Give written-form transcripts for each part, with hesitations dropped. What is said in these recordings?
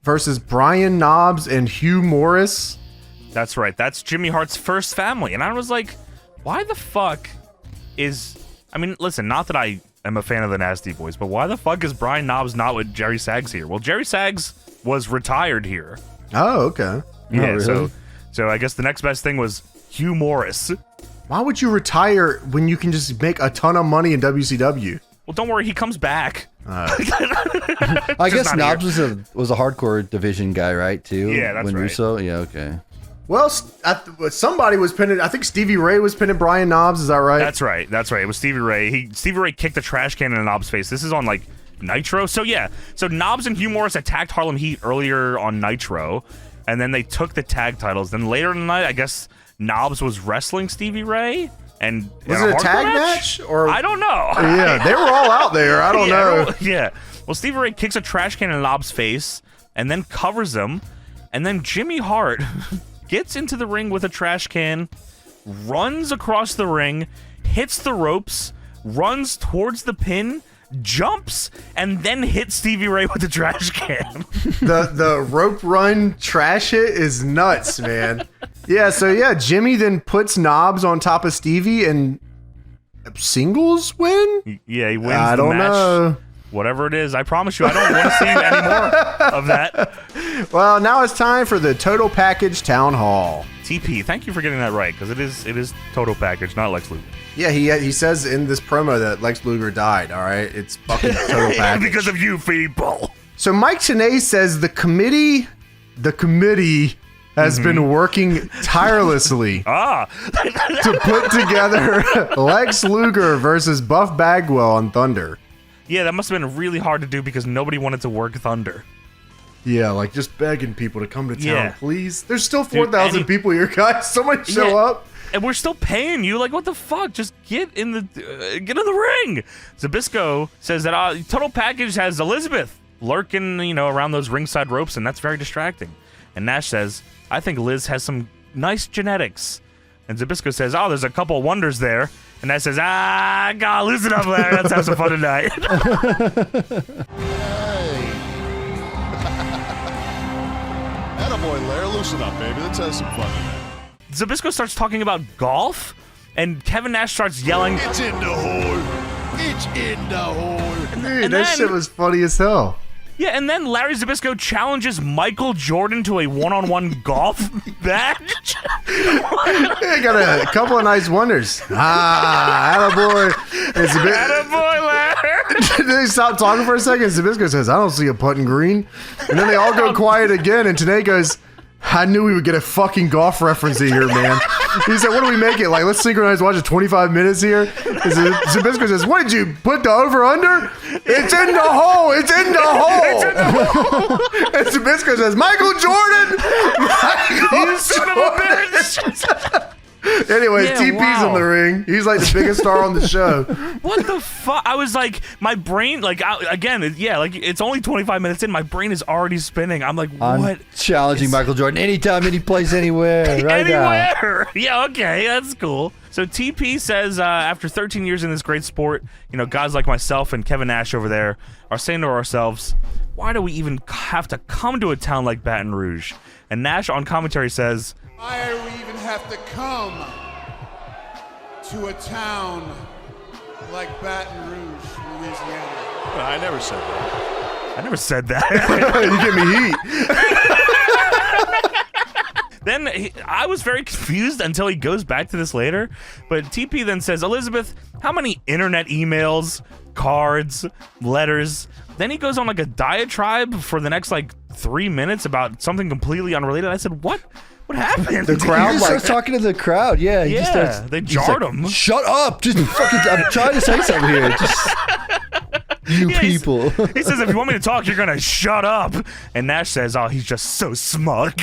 versus Brian Knobbs and Hugh Morris. That's right. That's Jimmy Hart's first family. And I was like, why the fuck is... I mean, listen, not that I am a fan of the Nasty Boys, but why the fuck is Brian Knobbs not with Jerry Saggs here? Well, Jerry Saggs was retired here. Oh, okay. Yeah, oh, really? So I guess the next best thing was Hugh Morris. Why would you retire when you can just make a ton of money in WCW? Well, don't worry, he comes back. I guess Knobbs was a hardcore division guy, right? Too. Yeah, that's when right. Russo, yeah, okay. Well, somebody was pinning. I think Stevie Ray was pinning Brian Knobbs. Is that right? That's right. That's right. It was Stevie Ray. Stevie Ray kicked the trash can in Knobbs' face. This is on like Nitro. So yeah. So Knobbs and Hugh Morris attacked Harlem Heat earlier on Nitro, and then they took the tag titles. Then later in the night, I guess Knobbs was wrestling Stevie Ray. And was it a tag match? Or I don't know. Yeah, they were all out there. I don't know. Yeah. Well, Stevie Ray kicks a trash can in Knobbs' face and then covers him, and then Jimmy Hart gets into the ring with a trash can, runs across the ring, hits the ropes, runs towards the pin, jumps, and then hits Stevie Ray with the trash can. The rope run trash hit is nuts, man. Yeah, so yeah, Jimmy then puts Knobbs on top of Stevie and singles win? Yeah, he wins I the don't match. know. Whatever it is, I promise you, I don't want to see any more of that. Well, now it's time for the Total Package Town Hall. TP, thank you for getting that right, because it is Total Package, not Lex Luger. Yeah, he says in this promo that Lex Luger died, all right? It's fucking Total Package. Because of you people. So Mike Tenay says the committee has been working tirelessly to put together Lex Luger versus Buff Bagwell on Thunder. Yeah, that must have been really hard to do because nobody wanted to work Thunder. Yeah, like just begging people to come to town, Yeah. please. There's still 4,000 people here, guys. Somebody show Yeah. up. And we're still paying you. Like, what the fuck? Just get in the ring. Zbyszko says that Total Package has Elizabeth lurking, around those ringside ropes, and that's very distracting. And Nash says, I think Liz has some nice genetics. And Zbyszko says, oh, there's a couple of wonders there. And Nash says, God, loosen up, Larry. Let's have some fun tonight. Hey. Attaboy, Larry. Loosen up, baby. Let's have some fun tonight. Zbyszko starts talking about golf, and Kevin Nash starts yelling, It's in the hole. It's in the hole. Dude, that shit was funny as hell. Yeah, and then Larry Zbyszko challenges Michael Jordan to a one-on-one golf match. They got a couple of nice wonders. Attaboy. Attaboy, Larry. They stop talking for a second. Zbyszko says, I don't see a putting green. And then they all go quiet again, and Tenay goes, I knew we would get a fucking golf reference in here, man. He said, what do we make it? Like, let's synchronize watch it 25 minutes here. Zbyszko says, what did you put the over-under? It's in the hole. It's in the hole. It's in the hole. And Zbyszko says, Michael Jordan. You son of a bitch. Anyways, Yeah, TP's wow. in the ring. He's like the biggest star on the show. What the fuck? I was like, my brain, it's only 25 minutes in. My brain is already spinning. I'm like, I'm what? challenging Michael Jordan anytime, any place, anywhere, right now. Anywhere. Yeah, okay, that's cool. So TP says, after 13 years in this great sport, guys like myself and Kevin Nash over there are saying to ourselves, why do we even have to come to a town like Baton Rouge? And Nash on commentary says, why do we even have to come to a town like Baton Rouge, Louisiana? I never said that. I never said that. You get me heat. Then I was very confused until he goes back to this later. But TP then says, Elizabeth, how many internet emails, cards, letters? Then he goes on like a diatribe for the next 3 minutes about something completely unrelated. I said, what? What happened? The crowd He just starts talking to the crowd. Yeah, he just starts. They he's jarred like, him. Shut up! Just fucking. I'm trying to say something here. Just you people. He says, if you want me to talk, you're gonna shut up. And Nash says, oh, he's just so smug.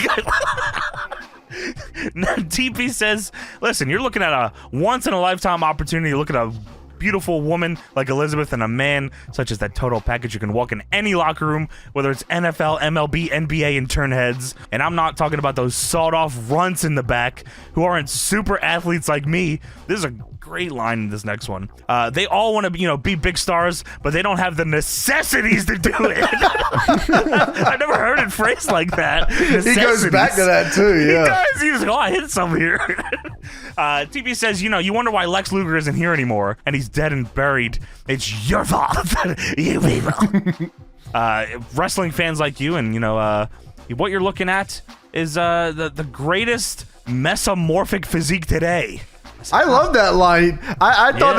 TP says, listen, you're looking at a once-in-a-lifetime opportunity to look at a beautiful woman like Elizabeth and a man such as that total package, you can walk in any locker room, whether it's NFL, MLB, NBA, and turn heads. And I'm not talking about those sawed-off runts in the back who aren't super athletes like me. This is a great line in this next one. They all want to, be big stars, but they don't have the necessities to do it. I've never heard it phrased like that. He goes back to that too. Yeah. He does. He's like, oh, I hit some here. TP says, you wonder why Lex Luger isn't here anymore, and he's dead and buried. It's your fault, you people. Wrestling fans like you, and what you're looking at is the greatest mesomorphic physique today. I love that line. I thought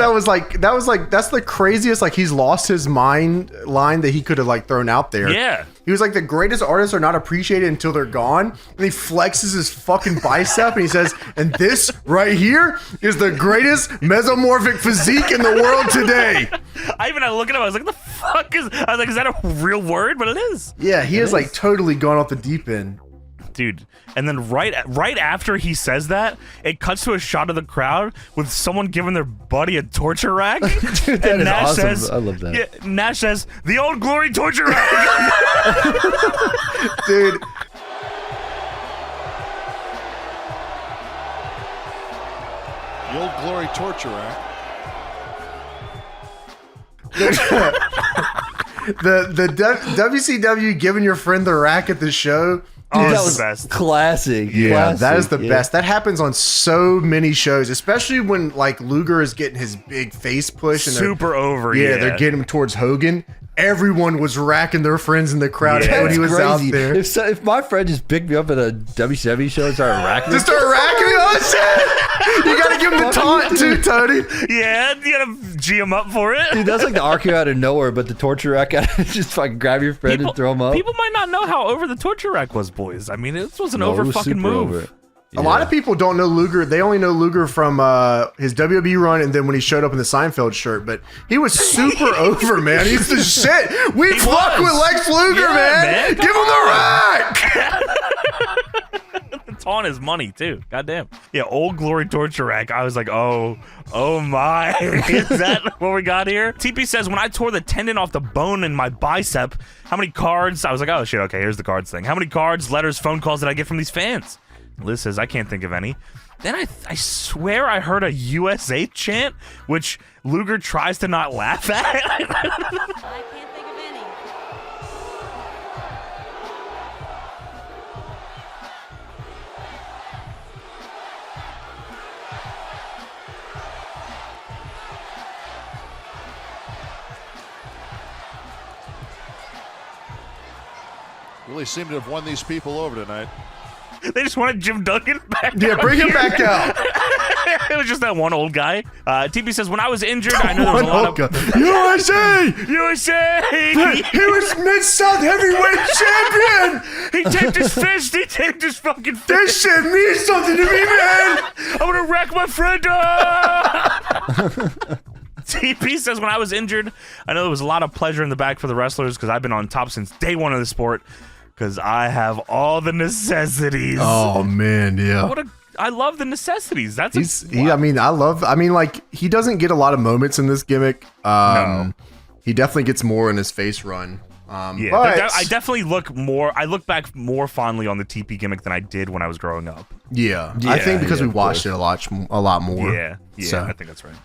that's the craziest, like, he's lost his mind line that he could have, like, thrown out there. Yeah. He was like, the greatest artists are not appreciated until they're gone. And he flexes his fucking bicep and he says, and this right here is the greatest mesomorphic physique in the world today. I even had to look at him. I was like, the fuck is that a real word? But it is. Yeah, he is like totally gone off the deep end. Dude, and then right after he says that, it cuts to a shot of the crowd with someone giving their buddy a torture rack. Dude, that and is Nash awesome. says, I love that. Yeah, Nash says, the Old Glory torture rack. Dude. The Old Glory torture rack. the WCW giving your friend the rack at the show. Oh, Dude, that it's was the best. classic. Yeah, classic. that is the best. That happens on so many shows, especially when like Luger is getting his big face push and Super over. they're getting him towards Hogan. Everyone was racking their friends in the crowd Yeah. when he was out there. If my friend just picked me up at a WCW show and started racking, Just start racking me. Oh shit! You gotta give him the taunt too, Tony. Yeah, you gotta G him up for it. dude, that's like the RKO out of nowhere, but the torture rack just fucking grab your friend and throw him up. People might not know how over the torture rack was, boys. I mean, this was an No, it over was fucking super move. over. A lot of people don't know Luger. They only know Luger from his WWE run and then when he showed up in the Seinfeld shirt. But he was super over, man. He's the shit. We fuck was. with Lex Luger, Yeah, man. man. Give him the rack. The taunt is money too. Goddamn. Yeah, Old Glory torture rack. I was like, oh my. Is that what we got here? TP says, when I tore the tendon off the bone in my bicep, how many cards? I was like, oh shit, okay, here's the cards thing. How many cards, letters, phone calls did I get from these fans? Liz says, I can't think of any. Then I swear I heard a USA chant, which Luger tries to not laugh at. I can't think of any. Really seem to have won these people over tonight. They just wanted Jim Duggan back. Yeah, out bring him here. back out. It was just that one old guy. TP says, when I was injured, I know there was a lot of... USA! USA! He was Mid-South Heavyweight Champion! He taped his fist. He taped his fucking fist. This shit means something to me, man! I'm gonna wreck my friend. TP says, when I was injured, I know there was a lot of pleasure in the back for the wrestlers because I've been on top since day one of the sport because I have all the necessities. Oh, man, yeah. I love the necessities. That's he doesn't get a lot of moments in this gimmick. No. He definitely gets more in his face run. Yeah, but I definitely look back more fondly on the TP gimmick than I did when I was growing up. yeah, I think because yeah, we of watched course. it a lot more. Yeah, So. I think that's right.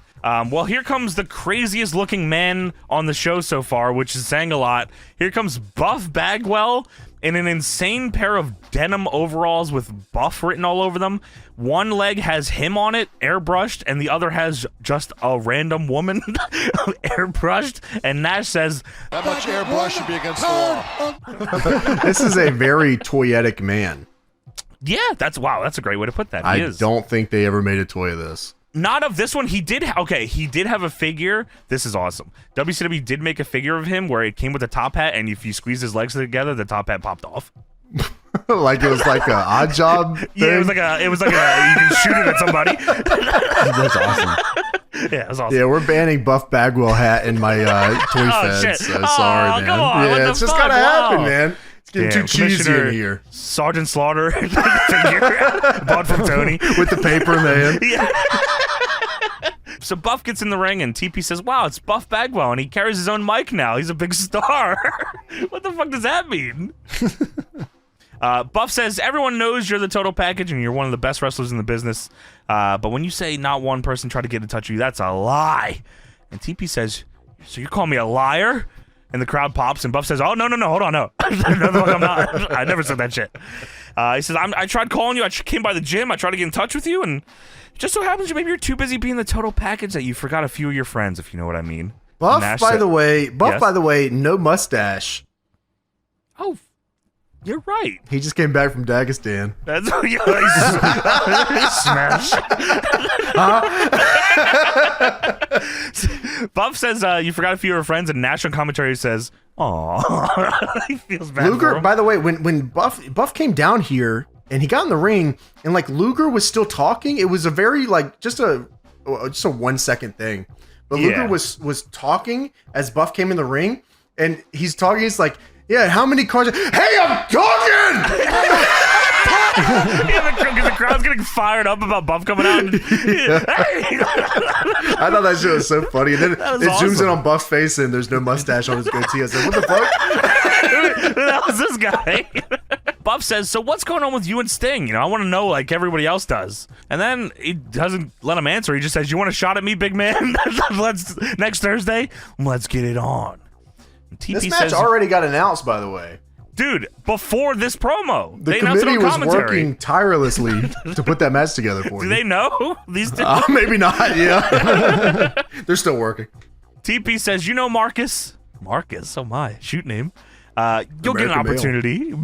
Well, here comes the craziest looking man on the show so far, which is saying a lot. Here comes Buff Bagwell in an insane pair of denim overalls with Buff written all over them. One leg has him on it, airbrushed, and the other has just a random woman airbrushed. And Nash says, That much airbrush should be against the law. This is a very toyetic man. yeah, that's a great way to put that. I He is. don't think they ever made a toy of this. Not of this one. He did have a figure. This is awesome. WCW did make a figure of him where it came with a top hat, and if you squeeze his legs together, the top hat popped off. Like it was like a odd job thing. Yeah, it was like a you can shoot it at somebody. That's awesome. Yeah, it was awesome. Yeah, we're banning Buff Bagwell hat in my toy feds. shit. So Oh, sorry, man. come on, what Yeah, the it's just fuck? gotta happen, Wow. man. It's getting Damn, too cheesy Commissioner in here. Sergeant Slaughter figure bought from Tony. With the paper in the hand. Yeah. So Buff gets in the ring, and TP says, wow, it's Buff Bagwell, and he carries his own mic now. He's a big star. What the fuck does that mean? Buff says, everyone knows you're the total package, and you're one of the best wrestlers in the business. But when you say not one person tried to get in touch with you, that's a lie. And TP says, so you call me a liar? And the crowd pops, and Buff says, oh, no, hold on, no. No, I'm not. I never said that shit. He says, I tried calling you. I came by the gym. I tried to get in touch with you, and it just so happens maybe you're too busy being the total package that you forgot a few of your friends, if you know what I mean. Buff, Nash by said- the way, Yes? no mustache. Oh, you're right. He just came back from Dagestan. That's smash. Buff says you forgot a few of your friends, and Nash on commentary says, "Aw." He feels bad. for Luger, him. by the way, when Buff came down here and he got in the ring, and like Luger was still talking, it was a very like just a 1 second thing. But Yeah. Luger was talking as Buff came in the ring, and he's talking. He's like, "Yeah, how many cars? Hey, I'm talking." Yeah, the crowd's getting fired up about Buff coming out. And, hey. I thought that shit was so funny. And then it That was zooms in awesome. on Buff's face, and there's no mustache on his goatee. I said, "What the fuck?" That was this guy. Buff says, so what's going on with you and Sting? You know, I want to know like everybody else does. And then he doesn't let him answer. He just says, you want a shot at me, big man? Next Thursday? Let's get it on. And TP This match says, already got announced, by the way. dude, before this promo. The they announced it committee on was commentary. working tirelessly to put that match together for Do you. they know? These two? Maybe not. Yeah, they're still working. TP says, you know Marcus? Marcus, oh my, shoot name. You'll get an American opportunity.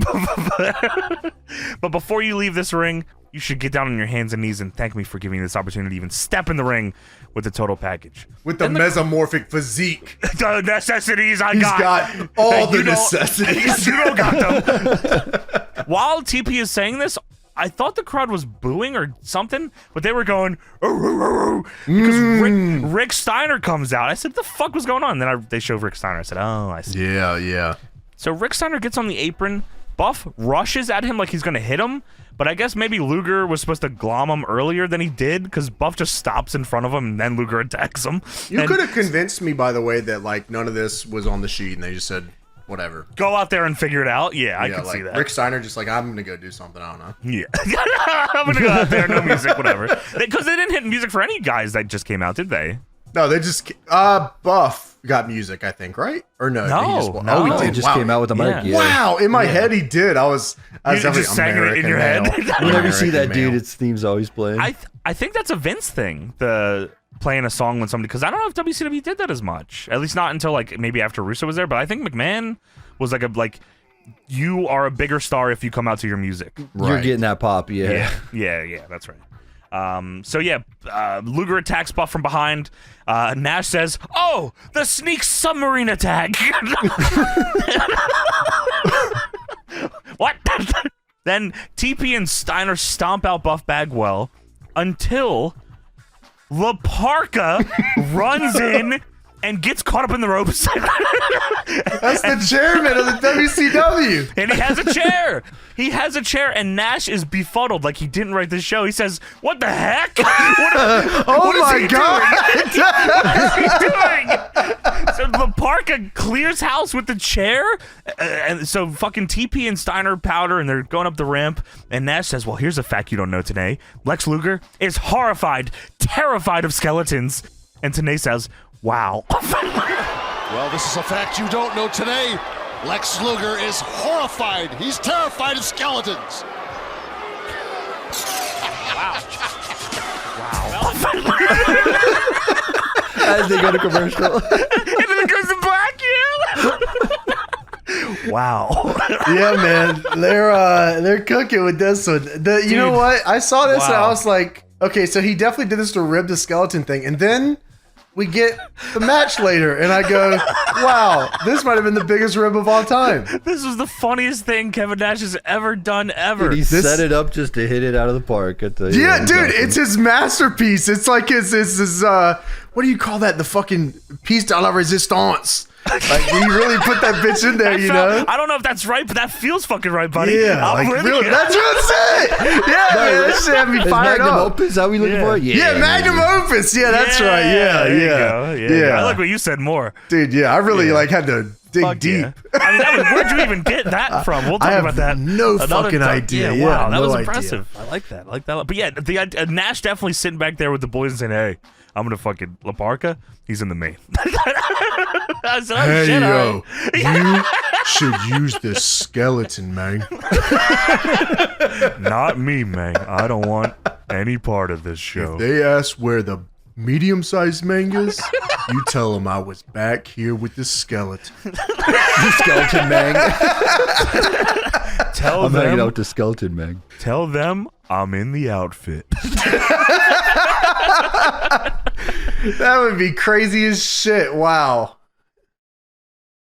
But before you leave this ring, you should get down on your hands and knees and thank me for giving me this opportunity to even step in the ring with the total package. With the mesomorphic physique, The necessities I he's got. got all the You don't- necessities. You don't got them. While TP is saying this, I thought the crowd was booing or something, but they were going, because Rick Steiner comes out. I said, the fuck was going on? And then they show Rick Steiner. I said, oh, I see. Yeah. So Rick Steiner gets on the apron. Buff rushes at him like he's going to hit him, but I guess maybe Luger was supposed to glom him earlier than he did because Buff just stops in front of him and then Luger attacks him. You And could have convinced me, by the way, that like none of this was on the sheet, and they just said whatever. go out there and figure it out. Yeah, I Yeah, could like see that. Rick Steiner just like, I'm gonna go do something. I don't know. Yeah. I'm going to go out there, no music, whatever. Because they didn't hit music for any guys that just came out, did they? No, they just Buff got music, I think, right? Or no? No, he just, no. he He did. just Wow. came out with the mic. Yeah. Yeah. Wow, in my head he did. I was You definitely just sang it in American your head? male. Whenever you see American that dude, male. its theme's always playing. I think that's a Vince thing, the playing a song when somebody, because I don't know if WCW did that as much. At least not until like maybe after Russo was there, but I think McMahon was like you are a bigger star if you come out to your music. You're Right. getting that pop, yeah. Yeah, that's right. Luger attacks Buff from behind. Nash says, "Oh, the sneak submarine attack." What? Then TP and Steiner stomp out Buff Bagwell until La Parka runs in and gets caught up in the ropes. That's the chairman of the WCW. And he has a chair. He has a chair, and Nash is befuddled like he didn't write this show. He says, "What the heck? Oh my god! doing?" So La Parka clears house with the chair, and so fucking TP and Steiner powder, and they're going up the ramp. And Nash says, "Well, here's a fact you don't know today. Lex Luger is horrified, terrified of skeletons." And Tenay says, "Wow." Well, this is a fact you don't know today. Lex Luger is horrified. He's terrified of skeletons. As they go to commercial. And then it goes to black, yeah. Wow. Yeah, man, they're cooking with this one. You know what? I saw this and I Wow. was like, okay, so he definitely did this to rib the skeleton thing, and then we get the match later, and I go, wow, this might have been the biggest rib of all time. This was the funniest thing Kevin Nash has ever done ever. He This- set it up just to hit it out of the park. At the, Yeah, dude, it's his masterpiece. It's like his what do you call that? The fucking piece de la resistance. Like, he really put that bitch in there, I don't know if that's right, but that feels fucking right, buddy. Yeah, I'm like, with really, you. that's what I'm saying. Yeah, man, that shit had me Is fired Magnum up. Opus? Are we looking for it? Yeah, Magnum Opus. Yeah, that's right. Yeah, there you yeah, go. yeah. I like what you said more. Dude, yeah, I really like had to dig Fuck deep. yeah. I mean, where'd you even get that from? We'll talk I have about that. no another fucking time. idea. Yeah, wow, Yeah, that no was idea. impressive. I like that. I like that. But yeah, Nash definitely sitting back there with the boys and saying, "Hey, I'm gonna fucking Parka. He's in the main." I said, "Oh Hey, shit, yo, all you should use this skeleton, man. right." Not me, man. I don't want any part of this show. They ask where the medium-sized man is, you tell them I was back here with the skeleton. The skeleton man. Tell I'm hanging them. out with the skeleton man. Tell them I'm in the outfit. That would be crazy as shit. Wow.